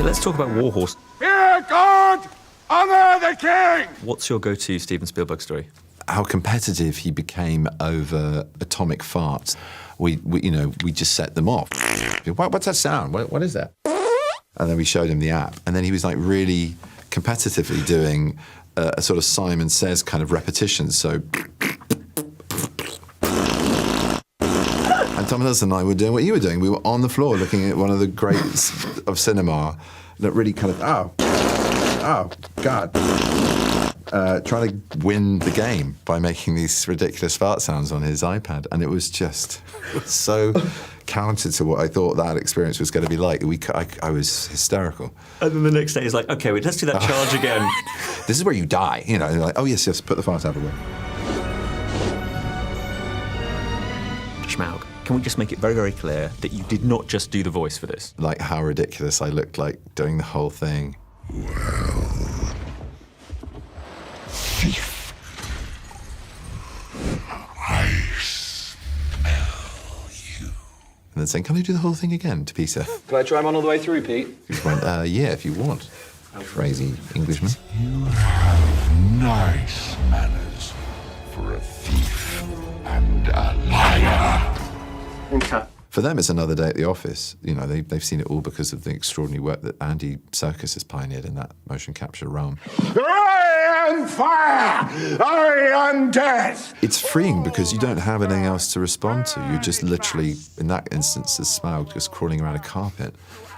Okay, let's talk about Warhorse. Fear God! Honor the king! What's your go-to Steven Spielberg story? How competitive he became over atomic farts. We just set them off. What's that sound? What is that? And then we showed him the app. And then he was like really competitively doing a sort of Simon Says kind of repetition. So... And Tom Hiddleston and I were doing what you were doing. We were on the floor looking at one of the greats of cinema that really kind of, oh, God. Trying to win the game by making these ridiculous fart sounds on his iPad. And it was just so counter to what I thought that experience was going to be like. I was hysterical. And then the next day he's like, okay, wait, let's do that charge again. This is where you die. You know, like, oh, yes, put the fart out away. Schmaug, can we just make it very, very clear that you did not just do the voice for this? Like how ridiculous I looked like doing the whole thing. Well, thief, I smell you. And then saying, can I do the whole thing again to Peter? Can I try him on all the way through, Pete? He went, yeah, if you want. Crazy Englishman. You have nice manners for a thief and a liar. Okay. For them, it's another day at the office. You know, they've seen it all because of the extraordinary work that Andy Serkis has pioneered in that motion capture realm. I am fire! I am death! It's freeing because you don't have anything else to respond to. You're just literally, in that instance, as Smaug, just crawling around a carpet,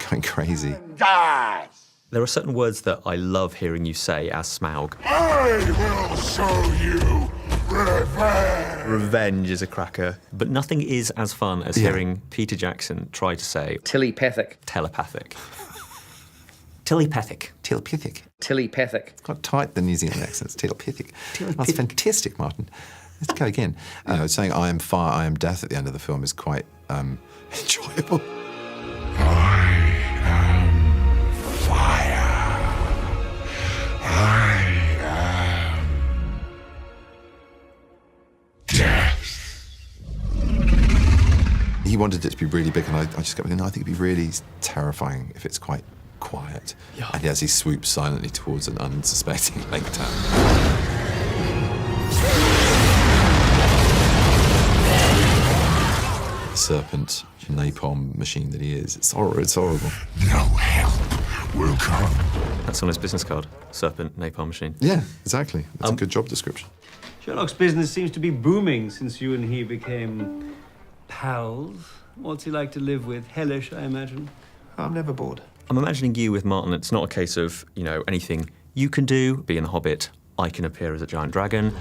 going crazy. Die! There are certain words that I love hearing you say as Smaug. I will show you revenge! Revenge is a cracker, but nothing is as fun as hearing Peter Jackson try to say... Telepathic. Telepathic. Telepathic. Telepathic. Telepathic. Quite tight, the New Zealand accent's telepathic. That's fantastic, Martin. Let's go again. Saying I am fire, I am death at the end of the film is quite enjoyable. I am fire. I am death. He wanted it to be really big, and I just kept thinking, no, I think it'd be really terrifying if it's quite quiet. Yeah. And as he swoops silently towards an unsuspecting lake town. Serpent napalm machine that he is. It's horrible. No help will come. That's on his business card. Serpent napalm machine. Yeah, exactly. That's a good job description. Sherlock's business seems to be booming since you and he became pals. What's he like to live with? Hellish, I imagine. I'm never bored. I'm imagining you with Martin. It's not a case of, anything you can do, be in The Hobbit, I can appear as a giant dragon.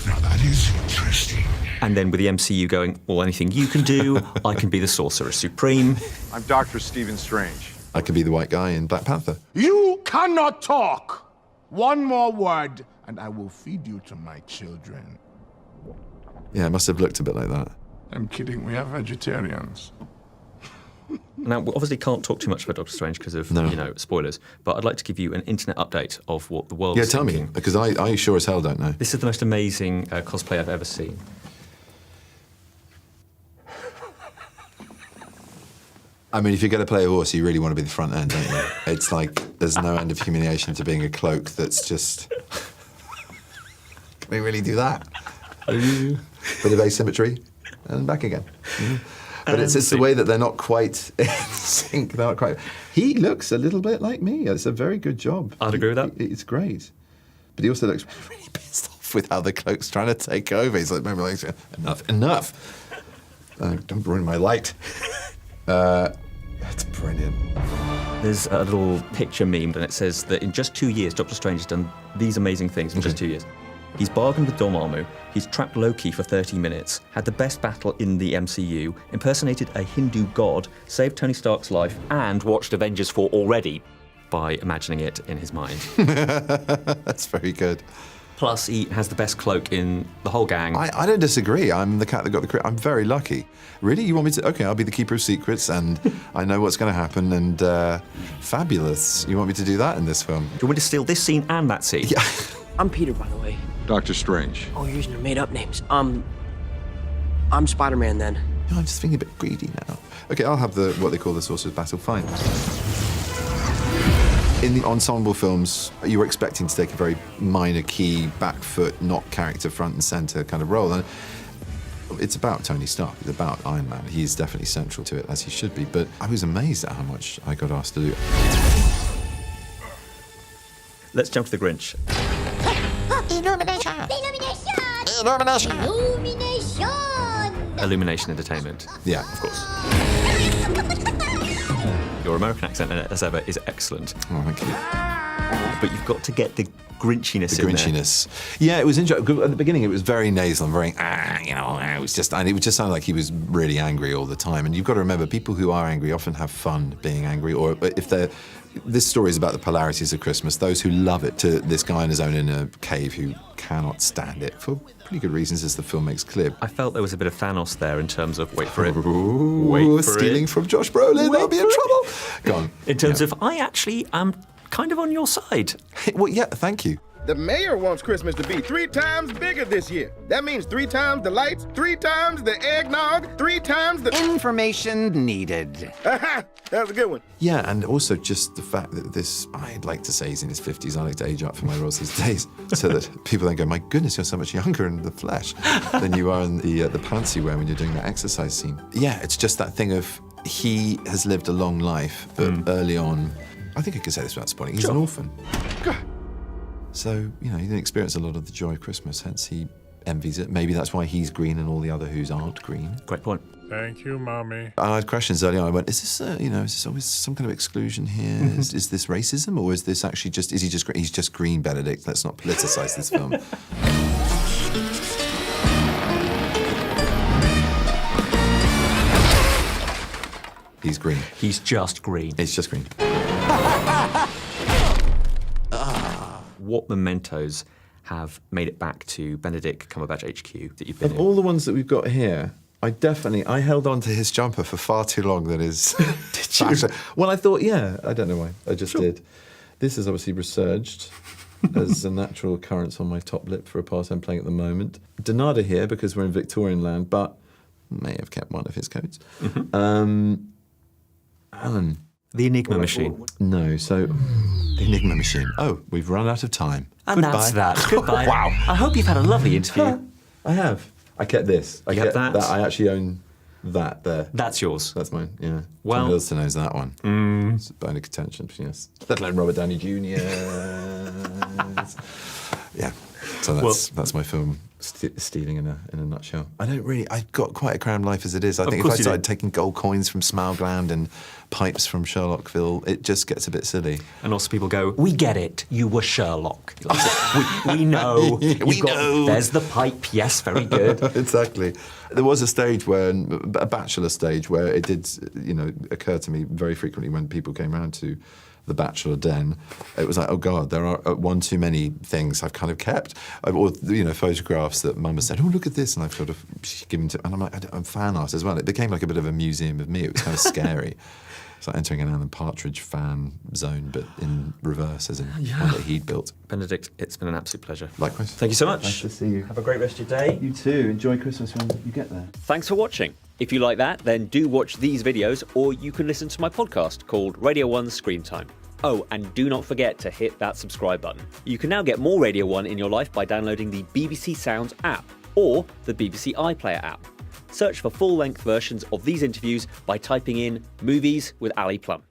Now that is interesting. And then with the MCU going, well, anything you can do, I can be the Sorcerer Supreme. I'm Dr. Stephen Strange. I could be the white guy in Black Panther. You cannot talk. One more word, and I will feed you to my children. Yeah, it must have looked a bit like that. I'm kidding. We are vegetarians. Now, we obviously can't talk too much about Doctor Strange because of, spoilers, but I'd like to give you an internet update of what the world is thinking. Yeah, tell me, because I sure as hell don't know. This is the most amazing cosplay I've ever seen. I mean, if you're going to play a horse, you really want to be the front end, don't you? It's like there's no end of humiliation to being a cloak that's just... Can we really do that? Bit of asymmetry, and back again. But it's the way that they're not quite in sync. They're not quite... He looks a little bit like me. It's a very good job. I'd agree with that. It's great. But he also looks really pissed off with how the cloak's trying to take over. He's like, maybe like, enough. Don't ruin my light. That's brilliant. There's a little picture meme, and it says that in just 2 years, Doctor Strange has done these amazing things in just 2 years. He's bargained with Dormammu, he's trapped Loki for 30 minutes, had the best battle in the MCU, impersonated a Hindu god, saved Tony Stark's life, and watched Avengers 4 already by imagining it in his mind. That's very good. Plus, he has the best cloak in the whole gang. I don't disagree. I'm the cat that got the credit. I'm very lucky. Really? You want me to? Okay, I'll be the keeper of secrets, and I know what's going to happen, and fabulous. You want me to do that in this film? Do you want me to steal this scene and that scene? Yeah. I'm Peter, by the way. Dr. Strange. Oh, you're using your made-up names. I'm Spider-Man, then. No, I'm just feeling a bit greedy now. Okay, I'll have what they call the Sorcerer's Battle. Fine. In the ensemble films, you were expecting to take a very minor key, back foot, not character front and centre kind of role. And it's about Tony Stark, it's about Iron Man. He's definitely central to it, as he should be. But I was amazed at how much I got asked to do. Let's jump to the Grinch. Illumination! Illumination! Illumination! Illumination! Illumination Entertainment. Yeah. Of course. Your American accent, as ever, is excellent. Oh, thank you. But you've got to get the Grinchiness The in there. Grinchiness. Yeah, it was interesting. At the beginning, it was very nasal and very, it was just, and it would just sound like he was really angry all the time. And you've got to remember, people who are angry often have fun being angry, or if they're, this story is about the polarities of Christmas. Those who love it, to this guy on his own in a cave who cannot stand it for pretty good reasons, as the film makes clear. I felt there was a bit of Thanos there in terms of, wait for it. Ooh, Wait for stealing it. from Josh Brolin, Wait I'll be in for trouble. Go on. In terms of, I actually am kind of on your side. Well, yeah, thank you. The mayor wants Christmas to be 3 times bigger this year. That means 3 times the lights, 3 times the eggnog, 3 times the... Information needed. That was a good one. Yeah, and also just the fact that this, I'd like to say he's in his 50s. I like to age up for my roles these days, so that people don't go, my goodness, you're so much younger in the flesh than you are in the pants you wear when you're doing that exercise scene. Yeah, it's just that thing of, he has lived a long life, but early on, I think I could say this without spoiling, he's an orphan. God. So, he didn't experience a lot of the joy of Christmas, hence he envies it. Maybe that's why he's green and all the other who's aren't green. Great point. Thank you, Mommy. I had questions early on. I went, is this always some kind of exclusion here? Is this racism, or is this actually just, is he just green? He's just green, Benedict. Let's not politicise this film. He's green. He's just green. It's just green. What mementos have made it back to Benedict Cumberbatch HQ that you've been Of in? all the ones that we've got here, I held on to his jumper for far too long than his... Did you? Well, I thought, yeah, I don't know why. I just did. This is obviously resurged as a natural occurrence on my top lip for a part I'm playing at the moment. Donada here, because we're in Victorian land, but may have kept one of his coats. Alan. The Enigma Machine. No, so... The Enigma Machine. Oh, we've run out of time. And Goodbye. that's that. Goodbye. Wow. I hope you've had a lovely interview. I have. I kept this. I kept kept that? I actually own that there. That's yours. That's mine, yeah. Well- Tom Hiddleston owns that one. It's a bone of contention, yes. Let alone Robert Downey Jr. Yeah. So that's my film stealing in a nutshell. I've got quite a crammed life as it is. I think if I started taking gold coins from Smaugland and pipes from Sherlockville, it just gets a bit silly. And also people go, we get it, you were Sherlock. we know. We know. There's the pipe, yes, very good. Exactly. There was a stage a bachelor stage, where it did, occur to me very frequently when people came around to the Bachelor Den. It was like, oh God, there are one too many things I've kind of kept. Or, photographs that Mum has said, oh, look at this, and I've sort of given to, and I'm like, I'm fan art as well. It became like a bit of a museum of me. It was kind of scary. It's like entering an Alan Partridge fan zone, but in reverse, as in one that he'd built. Benedict, it's been an absolute pleasure. Likewise. Thank you so much. Nice to see you. Have a great rest of your day. You too. Enjoy Christmas when you get there. Thanks for watching. If you like that, then do watch these videos, or you can listen to my podcast called Radio 1 Screen Time. Oh, and do not forget to hit that subscribe button. You can now get more Radio 1 in your life by downloading the BBC Sounds app or the BBC iPlayer app. Search for full-length versions of these interviews by typing in Movies with Ali Plum.